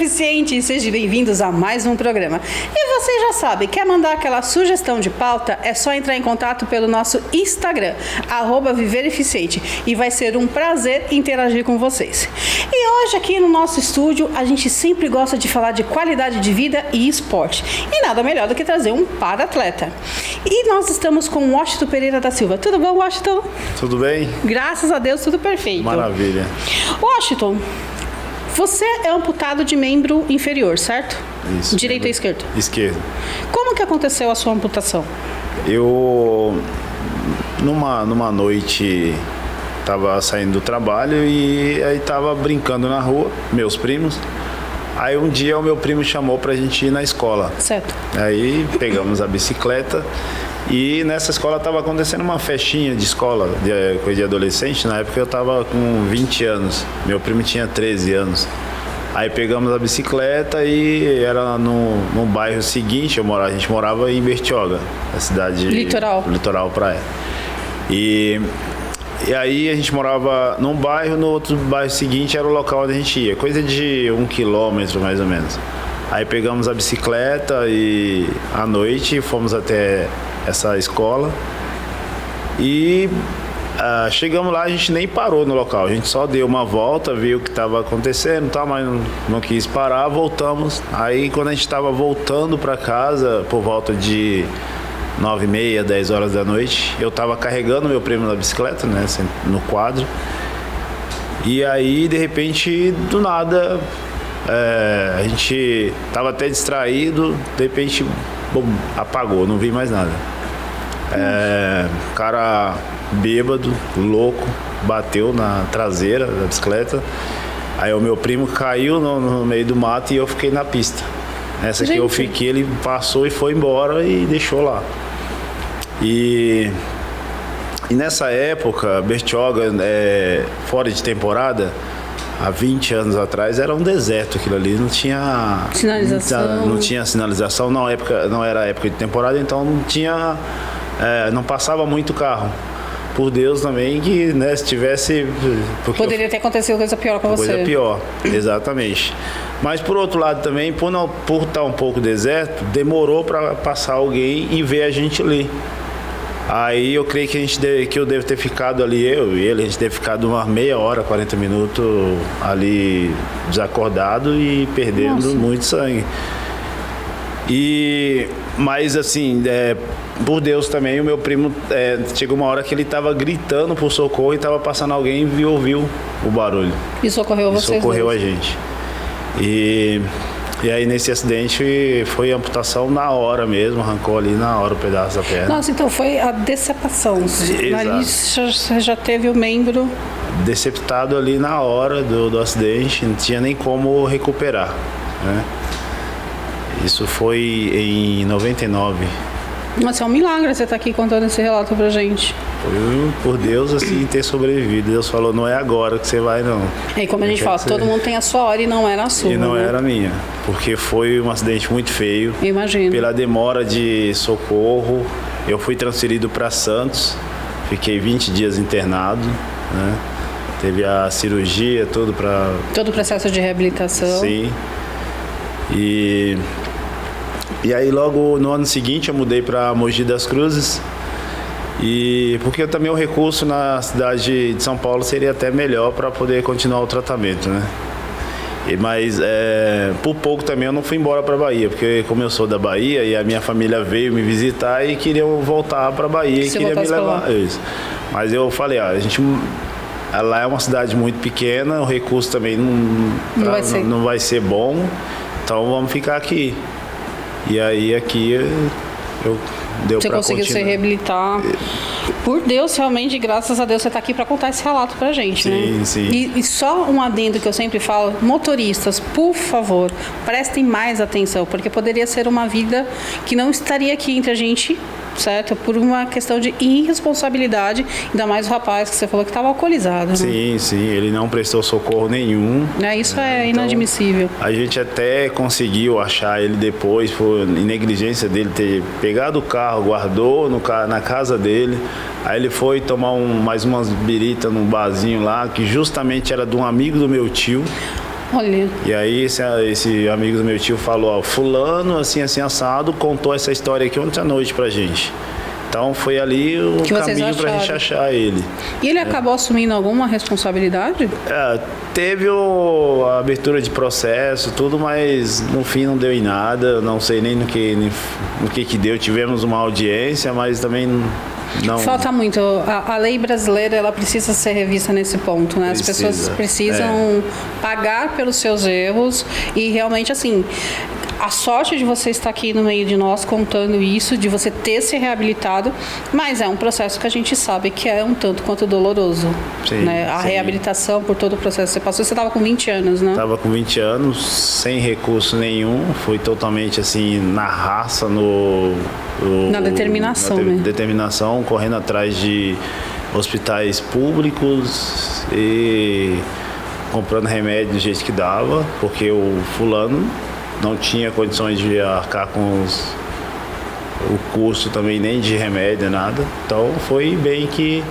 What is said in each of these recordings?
Eficiente, sejam bem-vindos a mais um programa. E você já sabe, quer mandar aquela sugestão de pauta? É só entrar em contato pelo nosso Instagram, @vivereficiente, e vai ser um prazer interagir com vocês. E hoje aqui no nosso estúdio, a gente sempre gosta de falar de qualidade de vida e esporte. E nada melhor do que trazer um para-atleta. E nós estamos com o Washington Pereira da Silva. Tudo bom, Washington? Tudo bem? Graças a Deus, tudo perfeito. Maravilha. Washington, você é amputado de membro inferior, certo? Isso. Direito ou esquerdo? Esquerdo. Como que aconteceu a sua amputação? Eu, numa noite, estava saindo do trabalho e aí estava brincando na rua, meus primos. Aí um dia o meu primo chamou pra gente ir na escola. Certo. Aí pegamos a bicicleta e nessa escola estava acontecendo uma festinha de escola, coisa de adolescente. Na época eu estava com 20 anos, meu primo tinha 13 anos. Aí pegamos a bicicleta e era no bairro seguinte, a gente morava em Bertioga, a cidade... Litoral praia. E aí a gente morava num bairro, no outro bairro seguinte era o local onde a gente ia, coisa de 1 quilômetro mais ou menos. Aí pegamos a bicicleta e à noite fomos até essa escola e chegamos lá, a gente nem parou no local, a gente só deu uma volta, viu o que estava acontecendo, tá, mas não quis parar, voltamos. Aí quando a gente estava voltando para casa, por volta de 9h30, 10 horas da noite, eu estava carregando meu primo na bicicleta, né, no quadro, e aí de repente, do nada, a gente estava até distraído, de repente, bum, apagou, não vi mais nada. Cara bêbado, louco, bateu na traseira da bicicleta. Aí o meu primo caiu no meio do mato e eu fiquei na pista. Essa que eu fiquei, ele passou e foi embora e deixou lá. E nessa época, Bertioga, fora de temporada, há 20 anos atrás, era um deserto aquilo ali, não tinha sinalização. Não tinha sinalização, não era época de temporada, então não tinha, não passava muito carro. Por Deus também que, né, se tivesse... Poderia ter acontecido coisa pior com você. Coisa pior, exatamente. Mas por outro lado também, por estar um pouco deserto, demorou para passar alguém e ver a gente ali. Aí eu creio que eu devo ter ficado ali, eu e ele, a gente deve ficado umas meia hora, 40 minutos ali desacordado e perdendo muito sangue. Mas assim, por Deus também, o meu primo, chegou uma hora que ele estava gritando por socorro e estava passando alguém e ouviu o barulho. E socorreu vocês? Socorreu a gente. E aí nesse acidente foi amputação na hora mesmo, arrancou ali na hora o pedaço da perna. Nossa, então foi a decepação. Ali você já teve o membro... Deceptado ali na hora do acidente, não tinha nem como recuperar, né? Isso foi em 99. Mas é um milagre você estar aqui contando esse relato pra gente. Foi por Deus, assim, ter sobrevivido. Deus falou, não é agora que você vai, não. E como a gente fala, todo mundo tem a sua hora e não era a sua. E não era a minha, porque foi um acidente muito feio. Imagino. Pela demora de socorro, eu fui transferido para Santos, fiquei 20 dias internado, né? Teve a cirurgia, tudo para... Todo o processo de reabilitação. Sim. E aí logo no ano seguinte eu mudei para Mogi das Cruzes, e porque também o recurso na cidade de São Paulo seria até melhor para poder continuar o tratamento, né? Mas por pouco também eu não fui embora para Bahia, porque como eu sou da Bahia e a minha família veio me visitar e queriam voltar para Bahia e queria me levar. Isso. Mas eu falei, lá é uma cidade muito pequena, o recurso também não vai ser bom, então vamos ficar aqui. E aí aqui eu deu Você pra conseguiu continuar. se reabilitar. Por Deus, realmente, graças a Deus, você está aqui para contar esse relato pra gente, né? Sim. E só um adendo que eu sempre falo, motoristas, por favor, prestem mais atenção, porque poderia ser uma vida que não estaria aqui entre a gente, certo? Por uma questão de irresponsabilidade, ainda mais o rapaz que você falou que estava alcoolizado, né? Sim, ele não prestou socorro nenhum. Isso é inadmissível. Então, a gente até conseguiu achar ele depois, por negligência dele ter pegado o carro, guardou na casa dele. Aí ele foi tomar mais umas birita num barzinho lá, que justamente era de um amigo do meu tio. Olha. E aí esse amigo do meu tio falou, ó, fulano, assim, assado, contou essa história aqui ontem à noite pra gente. Então foi ali o caminho pra gente achar ele. E ele acabou assumindo alguma responsabilidade? Teve a abertura de processo, tudo, mas no fim não deu em nada. Não sei nem no que deu. Tivemos uma audiência, mas também não... Falta muito. A lei brasileira, ela precisa ser revista nesse ponto, né? As pessoas precisam pagar pelos seus erros e realmente, assim... A sorte de você estar aqui no meio de nós contando isso, de você ter se reabilitado, mas é um processo que a gente sabe que é um tanto quanto doloroso. Sim, né? A reabilitação por todo o processo que você passou, você estava com 20 anos, né? Estava com 20 anos, sem recurso nenhum, foi totalmente assim, na raça, na determinação, né? Determinação, correndo atrás de hospitais públicos e comprando remédio do jeito que dava, porque o fulano não tinha condições de arcar com o custo também, nem de remédio, nada. Então foi bem que...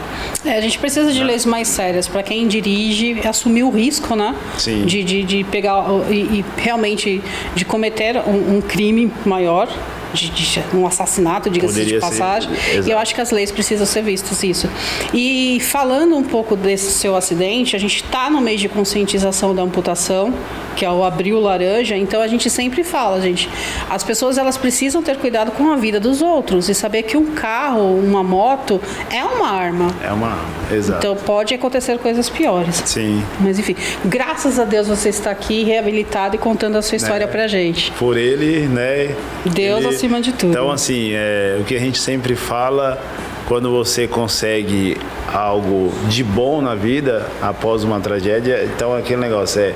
a gente precisa de leis mais sérias para quem dirige assumir o risco, né? Sim. De pegar e realmente de cometer um crime maior, de um assassinato, diga-se de passagem. E eu acho que as leis precisam ser vistas isso. E falando um pouco desse seu acidente, a gente está no mês de conscientização da amputação, que é o Abril Laranja, então a gente sempre fala, gente, as pessoas elas precisam ter cuidado com a vida dos outros e saber que um carro, uma moto, é uma arma. É uma arma, exato. Então pode acontecer coisas piores. Sim. Mas enfim, graças a Deus você está aqui reabilitado e contando a sua história pra gente. Por ele, né? Deus acima de tudo. Então, assim, o que a gente sempre fala, quando você consegue algo de bom na vida após uma tragédia, então aquele negócio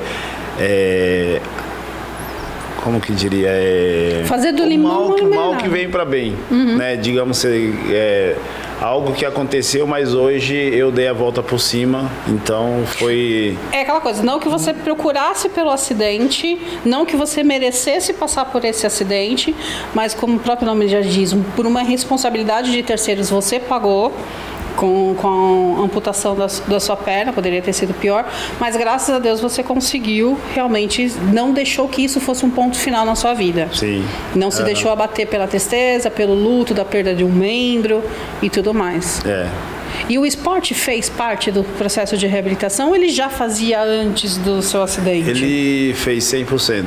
como que diria? Fazer do limão o mal que vem para bem, né? Digamos, algo que aconteceu, mas hoje eu dei a volta por cima, então foi... É aquela coisa, não que você procurasse pelo acidente, não que você merecesse passar por esse acidente, mas como o próprio nome já diz, por uma responsabilidade de terceiros você pagou, com a amputação da sua perna, poderia ter sido pior, mas graças a Deus você conseguiu, realmente não deixou que isso fosse um ponto final na sua vida. Sim. Não se deixou abater pela tristeza, pelo luto, da perda de um membro e tudo mais. E o esporte fez parte do processo de reabilitação ou ele já fazia antes do seu acidente? Ele fez 100%.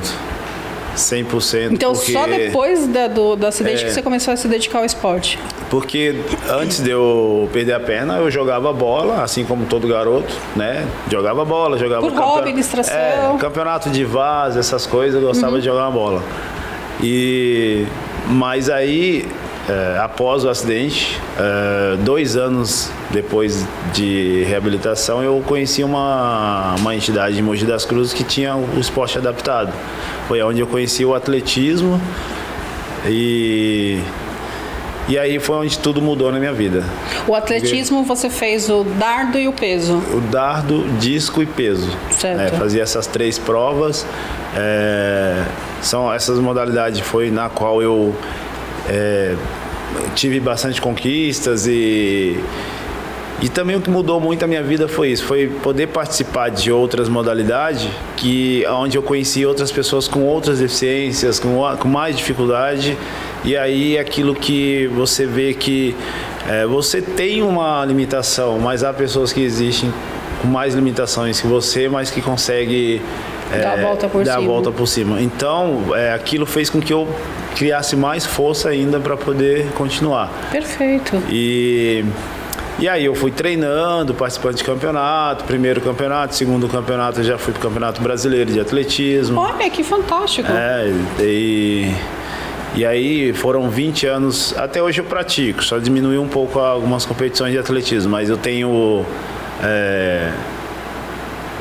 100%. Então, só depois do acidente que você começou a se dedicar ao esporte? Porque antes de eu perder a perna, eu jogava bola, assim como todo garoto, né? Jogava bola, jogava... Por hobby, distração. Campeonato de vaza, essas coisas, eu gostava de jogar uma bola. Mas aí, após o acidente, 2 anos depois de reabilitação, eu conheci uma entidade de Mogi das Cruzes que tinha o esporte adaptado. Foi onde eu conheci o atletismo e aí foi onde tudo mudou na minha vida. O atletismo você fez o dardo e o peso? O dardo, disco e peso. Certo. Fazia essas 3 provas. São essas modalidades foi na qual eu tive bastante conquistas e também o que mudou muito a minha vida foi isso, foi poder participar de outras modalidades onde eu conheci outras pessoas com outras deficiências, com mais dificuldade, e aí aquilo que você vê que você tem uma limitação, mas há pessoas que existem com mais limitações que você, mas que consegue dar a volta por cima. Então, aquilo fez com que eu criasse mais força ainda para poder continuar. Perfeito. E aí eu fui treinando, participando de campeonato, primeiro campeonato, segundo campeonato eu já fui para o Campeonato Brasileiro de Atletismo. Olha, que fantástico. E aí foram 20 anos, até hoje eu pratico, só diminuiu um pouco algumas competições de atletismo, mas eu tenho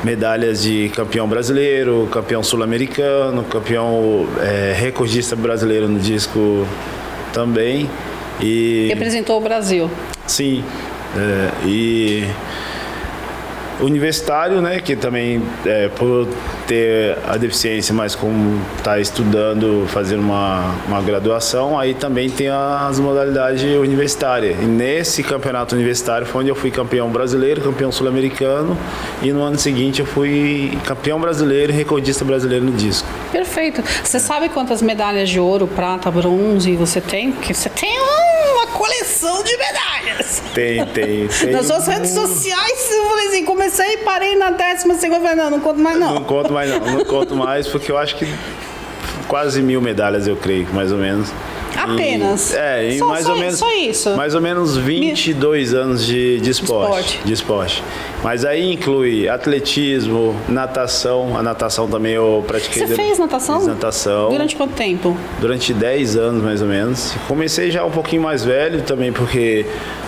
medalhas de campeão brasileiro, campeão sul-americano, campeão recordista brasileiro no disco também. Representou o Brasil. Sim. E universitário, né, que também por ter a deficiência, mas como está estudando, fazendo uma graduação, aí também tem as modalidades universitárias. E nesse campeonato universitário foi onde eu fui campeão brasileiro, campeão sul-americano, e no ano seguinte eu fui campeão brasileiro e recordista brasileiro no disco. Perfeito. Você sabe quantas medalhas de ouro, prata, bronze você tem? Porque você tem uma coleção de medalhas. Tem. Nas suas redes sociais, eu falei assim, comecei e parei na 12ª, falei, não conto mais não. Não conto mais, porque eu acho que quase 1000 medalhas, eu creio, mais ou menos. Apenas? Em mais ou menos. Só isso? Mais ou menos 22 anos de esporte. Mas aí inclui atletismo, natação. A natação também eu pratiquei. Você fez natação? Fiz natação. Durante quanto tempo? Durante 10 anos, mais ou menos. Comecei já um pouquinho mais velho também, porque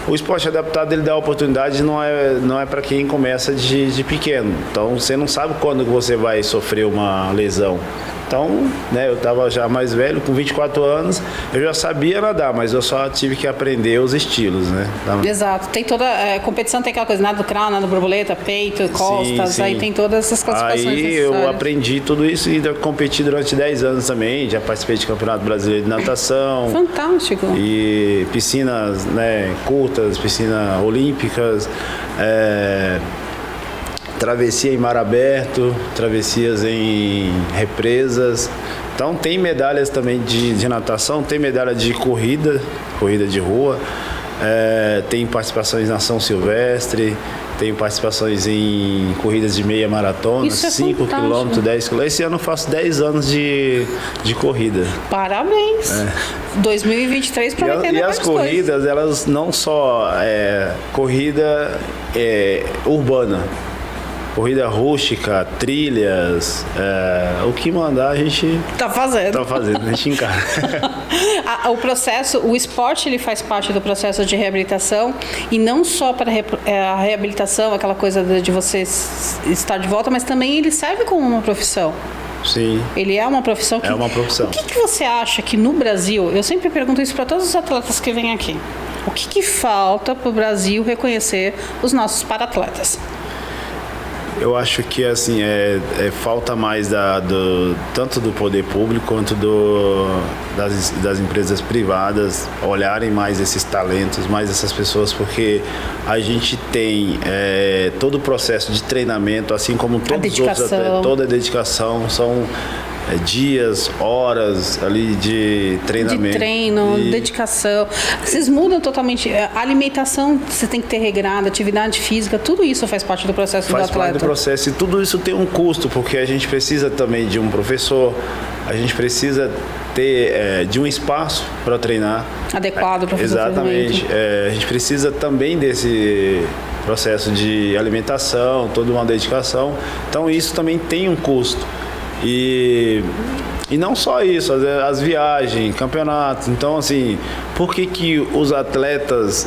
o esporte adaptado, ele dá oportunidade, não é para quem começa de pequeno. Então, você não sabe quando você vai sofrer uma lesão. Então, né, eu estava já mais velho, com 24 anos, eu já sabia nadar, mas eu só tive que aprender os estilos, né? Exato. Tem toda competição, tem aquela coisa, nado crawl, nado borboleta, peito, costas, sim. Aí tem todas essas classificações Aí necessárias. eu aprendi tudo isso e competi durante 10 anos também, já participei de Campeonato Brasileiro de Natação. Fantástico. E piscinas, né, curtas, piscinas olímpicas, travessia em mar aberto, travessias em represas. Então tem medalhas também de natação, tem medalha de corrida de rua, tem participações na São Silvestre, tem participações em corridas de meia maratona, 5 km, 10 km. Esse ano eu faço 10 anos de corrida. Parabéns! 2023 prometendo. E as corridas, elas não só corrida urbana. Corrida rústica, trilhas, o que mandar a gente tá fazendo, a gente encara. O processo, o esporte, ele faz parte do processo de reabilitação, e não só para a reabilitação, aquela coisa de você estar de volta, mas também ele serve como uma profissão. Sim. Ele é uma profissão que... É uma profissão. O que você acha que no Brasil, eu sempre pergunto isso para todos os atletas que vêm aqui, o que falta para o Brasil reconhecer os nossos para-atletas? Eu acho que assim falta mais tanto do poder público quanto das empresas privadas olharem mais esses talentos, mais essas pessoas, porque a gente tem todo o processo de treinamento, assim como todos os outros atletas, toda a dedicação, são dias, horas ali de treinamento. De treino, dedicação. Vocês mudam totalmente. A alimentação, você tem que ter regrada, atividade física, tudo isso faz parte do processo do atleta. Faz parte do processo, e tudo isso tem um custo, porque a gente precisa também de um professor, a gente precisa ter de um espaço para treinar. Adequado para fazer Exatamente. A gente precisa também desse processo de alimentação, toda uma dedicação. Então isso também tem um custo. E não só isso, as viagens, campeonatos. Então, assim, por que os atletas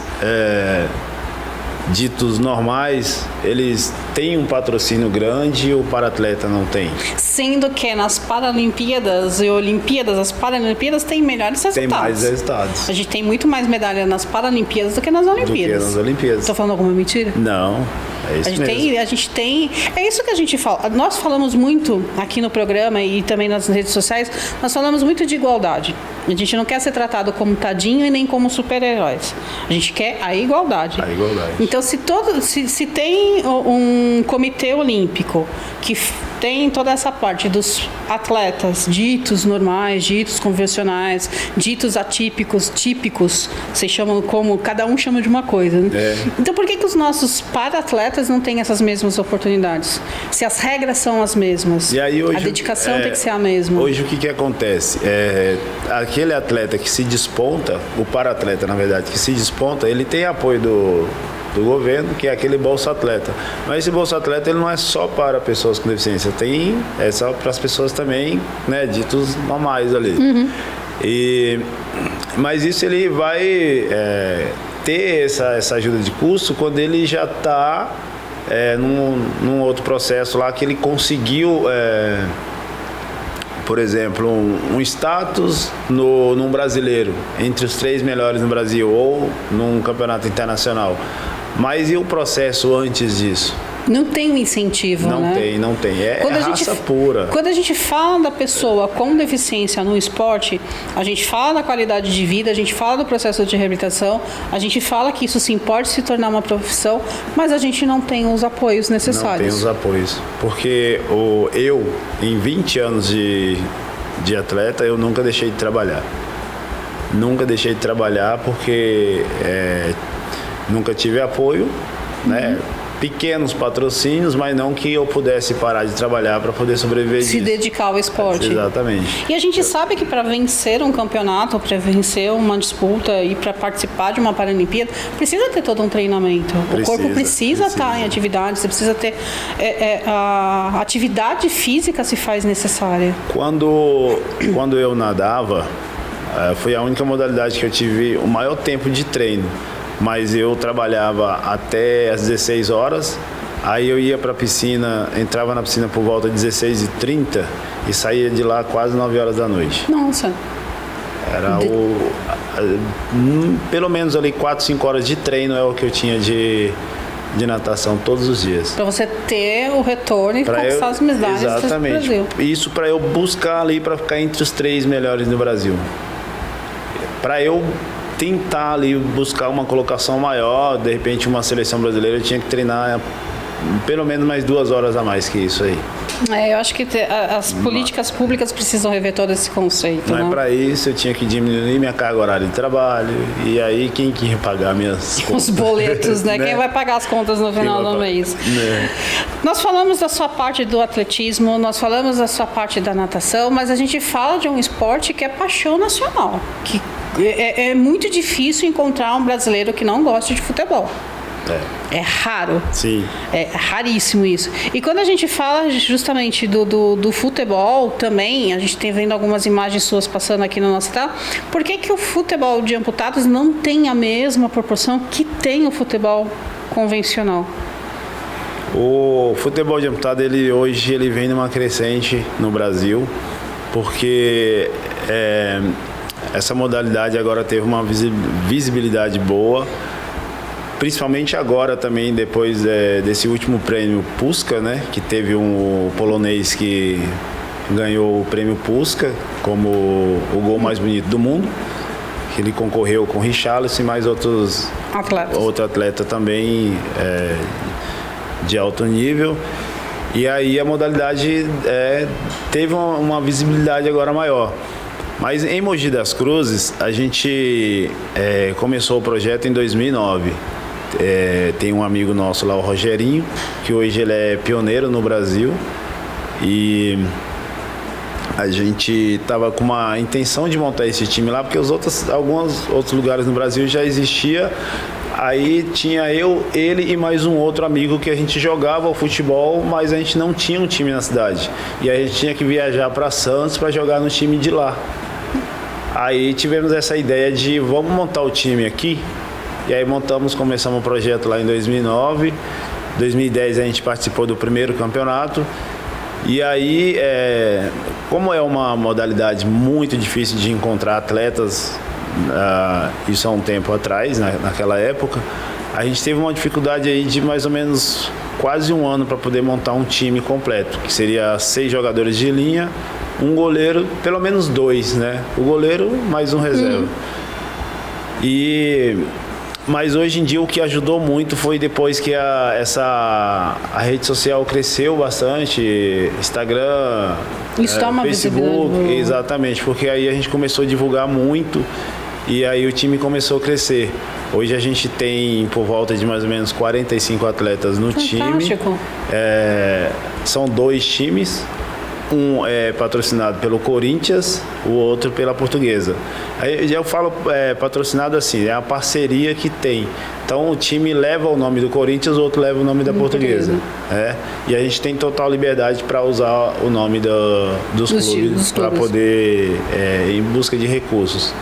ditos normais, eles têm um patrocínio grande e o para-atleta não tem? Sendo que nas Paralimpíadas e Olimpíadas, as Paralimpíadas têm melhores resultados. Tem mais resultados. A gente tem muito mais medalha nas Paralimpíadas do que nas Olimpíadas. Estou falando alguma mentira? Não. É isso mesmo. A gente tem. É isso que a gente fala. Nós falamos muito aqui no programa e também nas redes sociais, nós falamos muito de igualdade. A gente não quer ser tratado como tadinho e nem como super-heróis. A gente quer a igualdade. A igualdade. Então, se tem um comitê olímpico que tem toda essa parte dos atletas ditos normais, ditos convencionais, ditos atípicos, típicos, vocês chamam como, cada um chama de uma coisa, né? Então por que os nossos para-atletas não têm essas mesmas oportunidades? Se as regras são as mesmas, e aí, hoje, a dedicação tem que ser a mesma. Hoje o que acontece? Aquele atleta que se desponta, o para-atleta na verdade, que se desponta, ele tem apoio do governo, que é aquele Bolsa Atleta. Mas esse Bolsa Atleta, ele não é só para pessoas com deficiência, é só para as pessoas também, né, ditos normais ali. Uhum. Mas isso ele vai ter essa ajuda de custo quando ele já está num outro processo lá que ele conseguiu, por exemplo, um status num brasileiro, entre os 3 melhores no Brasil ou num campeonato internacional. Mas e o processo antes disso? Não tem um incentivo, Não né? não tem. É raça pura. Quando a gente fala da pessoa com deficiência no esporte, a gente fala da qualidade de vida, a gente fala do processo de reabilitação, a gente fala que isso sim pode se tornar uma profissão, mas a gente não tem os apoios necessários. Não tem os apoios. Porque eu, em 20 anos de atleta, eu nunca deixei de trabalhar. Nunca deixei de trabalhar porque nunca tive apoio, né? Pequenos patrocínios, mas não que eu pudesse parar de trabalhar para poder sobreviver Se dedicar ao esporte. Exatamente. E a gente sabe que para vencer um campeonato, para vencer uma disputa e para participar de uma Paralimpíada, precisa ter todo um treinamento. O corpo precisa estar em atividade, você precisa ter... a atividade física se faz necessária. Quando eu nadava, foi a única modalidade que eu tive o maior tempo de treino. Mas eu trabalhava até às 16 horas, aí eu ia para a piscina, entrava na piscina por volta de 16h30 e saía de lá quase 9 horas da noite. Nossa! Era pelo menos ali 4, 5 horas de treino é o que eu tinha de natação todos os dias. Para você ter o retorno e conquistar as medalhas do Brasil. Isso para eu buscar ali para ficar entre os 3 melhores do Brasil. Para eu tentar ali buscar uma colocação maior, de repente uma seleção brasileira, eu tinha que treinar pelo menos mais 2 horas a mais que isso aí. Eu acho que as políticas públicas precisam rever todo esse conceito. Mas para isso eu tinha que diminuir minha carga horária de trabalho, e aí quem que ia pagar minhas contas? Os boletos, né? Quem vai pagar as contas no final do mês? Nós falamos da sua parte do atletismo, nós falamos da sua parte da natação, mas a gente fala de um esporte que é paixão nacional, que é muito difícil encontrar um brasileiro que não goste de futebol. É raro. Sim. É raríssimo isso. E quando a gente fala justamente do futebol também, a gente tem vendo algumas imagens suas passando aqui no nosso tela, por que o futebol de amputados não tem a mesma proporção que tem o futebol convencional? O futebol de amputado, hoje ele vem numa crescente no Brasil, porque essa modalidade agora teve uma visibilidade boa, principalmente agora também, depois desse último prêmio Puska, né, que teve um polonês que ganhou o prêmio Puska como o gol mais bonito do mundo, que ele concorreu com o Richarlison e mais outro atleta também de alto nível. E aí a modalidade teve uma visibilidade agora maior. Mas em Mogi das Cruzes, a gente começou o projeto em 2009. Tem um amigo nosso lá, o Rogerinho, que hoje ele é pioneiro no Brasil. E a gente estava com uma intenção de montar esse time lá, porque alguns outros lugares no Brasil já existia. Aí tinha ele e mais um outro amigo que a gente jogava o futebol, mas a gente não tinha um time na cidade. E aí a gente tinha que viajar para Santos para jogar no time de lá. Aí tivemos essa ideia de vamos montar o time aqui. E aí começamos o projeto lá em 2009. Em 2010 a gente participou do primeiro campeonato. E aí, como é uma modalidade muito difícil de encontrar atletas, isso há um tempo atrás, naquela época, a gente teve uma dificuldade aí de mais ou menos quase um ano para poder montar um time completo, que seria 6 jogadores de linha, um goleiro, pelo menos 2, né? O goleiro mais um reserva. Mas hoje em dia o que ajudou muito foi depois que a rede social cresceu bastante, Instagram, Facebook, exatamente, porque aí a gente começou a divulgar muito e aí o time começou a crescer. Hoje a gente tem por volta de mais ou menos 45 atletas no time. São 2 times. Um é patrocinado pelo Corinthians, o outro pela Portuguesa. Aí eu falo patrocinado assim, é a parceria que tem. Então o time leva o nome do Corinthians, o outro leva o nome da Portuguesa. E a gente tem total liberdade para usar o nome dos clubes para poder ir em busca de recursos.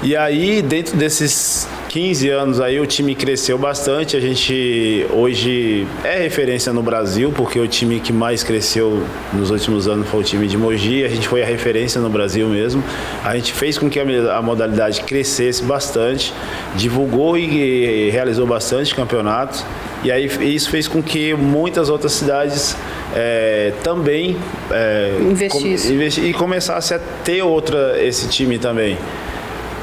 E aí, dentro desses 15 anos aí, o time cresceu bastante. A gente hoje é referência no Brasil, porque o time que mais cresceu nos últimos anos foi o time de Mogi. A gente foi a referência no Brasil mesmo. A gente fez com que a modalidade crescesse bastante, divulgou e realizou bastante campeonatos. E aí isso fez com que muitas outras cidades também investissem e começassem a ter esse time também.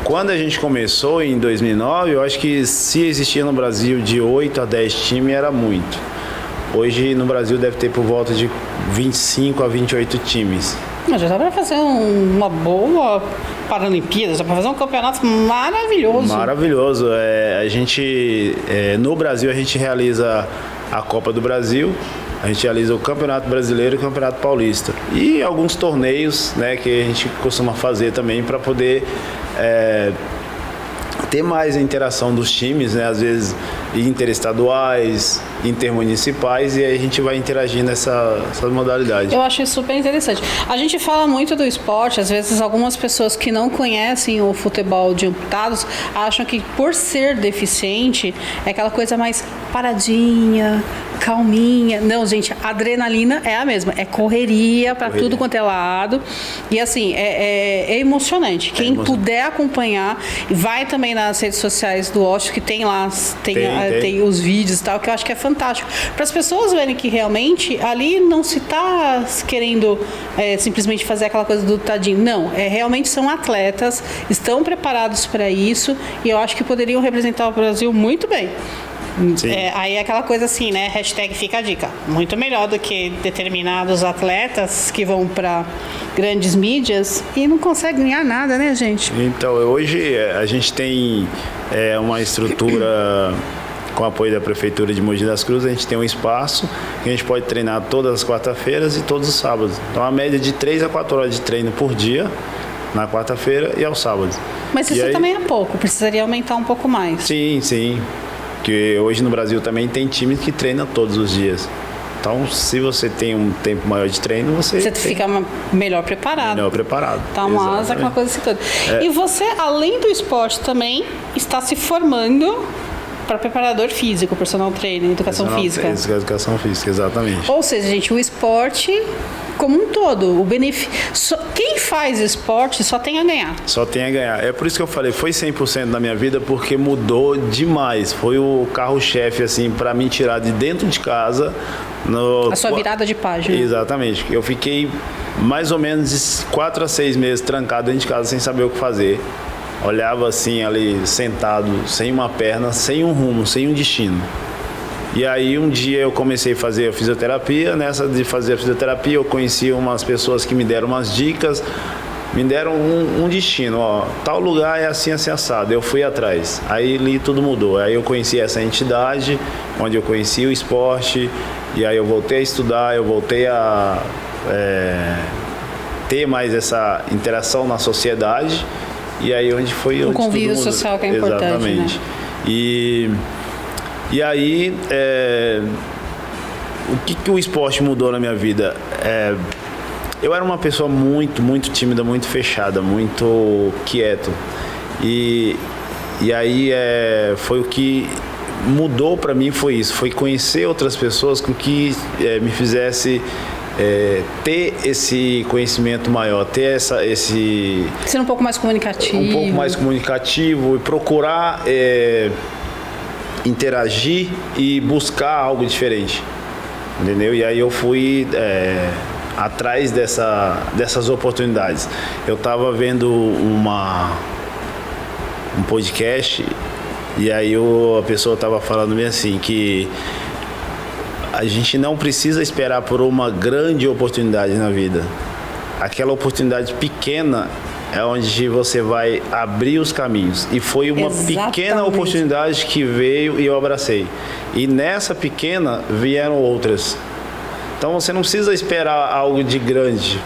Quando a gente começou em 2009, eu acho que se existia no Brasil de 8 a 10 times era muito. Hoje no Brasil deve ter por volta de 25 a 28 times. Já dá para fazer uma boa Paralimpíada, já para fazer um campeonato maravilhoso. Maravilhoso. No Brasil a gente realiza a Copa do Brasil, a gente realiza o Campeonato Brasileiro e o Campeonato Paulista. E alguns torneios, né, que a gente costuma fazer também para poder ter mais a interação dos times, né? Às vezes interestaduais, intermunicipais, e aí a gente vai interagindo nessa modalidade. Eu acho isso super interessante. A gente fala muito do esporte, às vezes algumas pessoas que não conhecem o futebol de amputados acham que por ser deficiente é aquela coisa mais paradinha, calminha. Não, gente, a adrenalina é a mesma, é correria para tudo quanto é lado. E assim, é emocionante. Quem puder acompanhar, vai também nas redes sociais do Osh, que tem lá, tem os vídeos e tal, que eu acho que é fantástico. Para as pessoas verem que realmente ali não se está querendo simplesmente fazer aquela coisa do tadinho. Não, realmente são atletas, estão preparados para isso, e eu acho que poderiam representar o Brasil muito bem. Aí é aquela coisa assim, né? Hashtag fica a dica. Muito melhor do que determinados atletas que vão para grandes mídias e não conseguem ganhar nada, né, gente? Então, hoje a gente tem uma estrutura com o apoio da Prefeitura de Mogi das Cruzes. A gente tem um espaço que a gente pode treinar todas as quarta-feiras e todos os sábados. Então, a média de 3 a 4 horas de treino por dia na quarta-feira e aos sábados. Mas isso também é pouco, precisaria aumentar um pouco mais. Sim, sim. Porque hoje no Brasil também tem times que treinam todos os dias. Então, se você tem um tempo maior de treino, você fica melhor preparado. Melhor preparado. Tá uma asa, aquela coisa assim toda. E você, além do esporte, também está se formando para preparador físico, personal trainer, educação física. Educação física, exatamente. Ou seja, gente, o esporte como um todo, o benefício. Quem faz esporte só tem a ganhar. Só tem a ganhar. É por isso que eu falei, foi 100% da minha vida, porque mudou demais. Foi o carro-chefe, assim, para me tirar de dentro de casa. A sua virada de página. Exatamente. Eu fiquei mais ou menos de 4 a 6 meses trancado dentro de casa sem saber o que fazer. Olhava assim ali, sentado, sem uma perna, sem um rumo, sem um destino. E aí um dia eu comecei a fazer a fisioterapia. Nessa de fazer a fisioterapia eu conheci umas pessoas que me deram umas dicas, me deram um destino, ó, tal lugar é assim, assim, assado. Eu fui atrás, aí ali tudo mudou. Aí eu conheci essa entidade, onde eu conheci o esporte, e aí eu voltei a estudar, eu voltei a ter mais essa interação na sociedade, e aí onde foi o convívio social que é importante. Exatamente, né? E aí, o que o esporte mudou na minha vida? Eu era uma pessoa muito, muito tímida, muito fechada, muito quieto. E aí, foi o que mudou para mim, foi isso. Foi conhecer outras pessoas com que me fizesse ter esse conhecimento maior, ter esse... Ser um pouco mais comunicativo. Um pouco mais comunicativo e procurar... interagir e buscar algo diferente, entendeu? E aí eu fui atrás dessas oportunidades. Eu estava vendo um podcast, e aí a pessoa estava falando bem assim, que a gente não precisa esperar por uma grande oportunidade na vida. Aquela oportunidade pequena é onde você vai abrir os caminhos. E foi uma pequena oportunidade que veio e eu abracei. E nessa pequena vieram outras. Então você não precisa esperar algo de grande.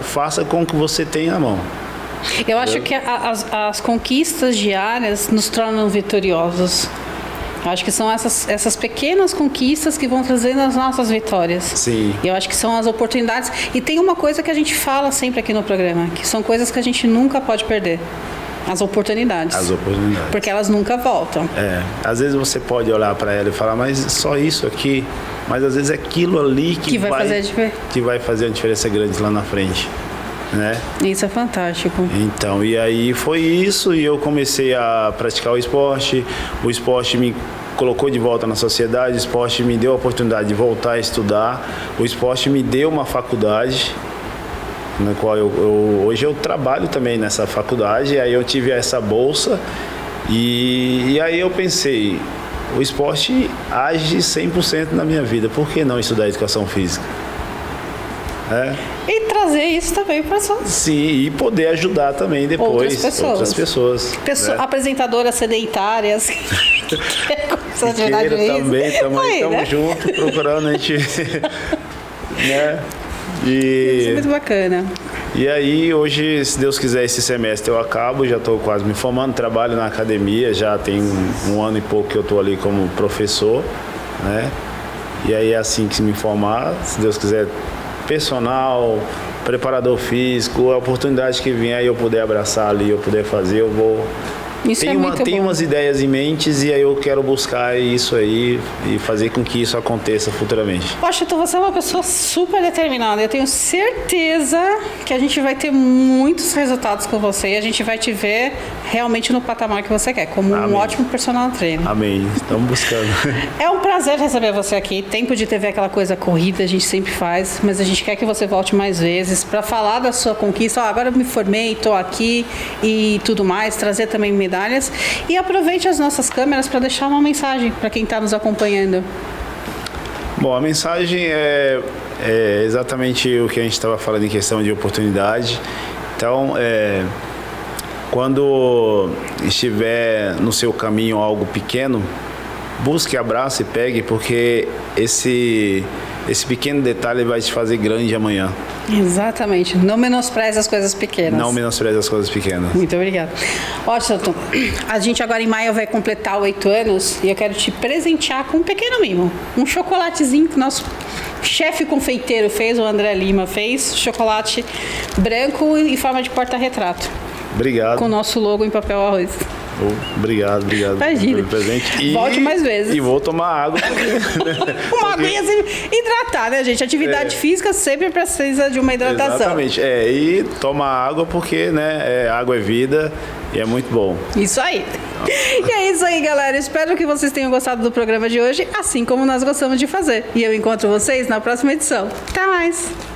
Faça com o que você tem na mão. Eu acho que as conquistas diárias nos tornam vitoriosos. Acho que são essas pequenas conquistas que vão trazendo as nossas vitórias. Sim. E eu acho que são as oportunidades. E tem uma coisa que a gente fala sempre aqui no programa, que são coisas que a gente nunca pode perder. As oportunidades. As oportunidades. Porque elas nunca voltam. Às vezes você pode olhar para ela e falar, mas só isso aqui. Mas às vezes é aquilo ali que vai fazer a diferença grande lá na frente. Né? Isso é fantástico. Então, e aí foi isso, e eu comecei a praticar o esporte colocou de volta na sociedade, o esporte me deu a oportunidade de voltar a estudar, o esporte me deu uma faculdade, na qual hoje eu trabalho também nessa faculdade, e aí eu tive essa bolsa, e aí eu pensei, o esporte age 100% na minha vida, por que não estudar educação física? E trazer isso também para sua... Sim, e poder ajudar também depois outras pessoas. Né? Apresentadoras sedentárias. Também, estamos juntos, procurando a gente... né? Isso é muito bacana. E aí, hoje, se Deus quiser, esse semestre eu acabo, já estou quase me formando, trabalho na academia, já tem um ano e pouco que eu estou ali como professor, né? E aí, assim que se me formar, se Deus quiser, personal, preparador físico, a oportunidade que vier e eu puder abraçar ali, eu puder fazer, eu vou... Tem umas ideias em mente e aí eu quero buscar isso aí e fazer com que isso aconteça futuramente. Washington, você é uma pessoa super determinada. Eu tenho certeza que a gente vai ter muitos resultados com você e a gente vai te ver realmente no patamar que você quer, como um ótimo personal trainer. Amém. Estamos buscando. É um prazer receber você aqui. Tempo de TV é aquela coisa corrida, a gente sempre faz, mas a gente quer que você volte mais vezes para falar da sua conquista. Agora eu me formei, estou aqui e tudo mais, trazer também medalhas. E aproveite as nossas câmeras para deixar uma mensagem para quem está nos acompanhando. Bom, a mensagem é exatamente o que a gente estava falando em questão de oportunidade. Então, quando estiver no seu caminho algo pequeno, busque, abrace e pegue, porque esse pequeno detalhe vai te fazer grande amanhã. Exatamente. Não menospreze as coisas pequenas. Não menospreze as coisas pequenas. Muito obrigada. Washington, a gente agora em maio vai completar 8 anos e eu quero te presentear com um pequeno mimo. Um chocolatezinho que nosso chefe confeiteiro fez, o André Lima fez. Chocolate branco em forma de porta-retrato. Obrigado. Com o nosso logo em papel arroz. Obrigado. Imagina. Pelo presente. Volte mais vezes. E vou tomar água. Uma aguinha assim, hidratar, né, gente? Atividade física sempre precisa de uma hidratação. Exatamente. E toma água porque, né, água é vida e é muito bom. Isso aí. E é isso aí, galera. Espero que vocês tenham gostado do programa de hoje, assim como nós gostamos de fazer. E eu encontro vocês na próxima edição. Até mais!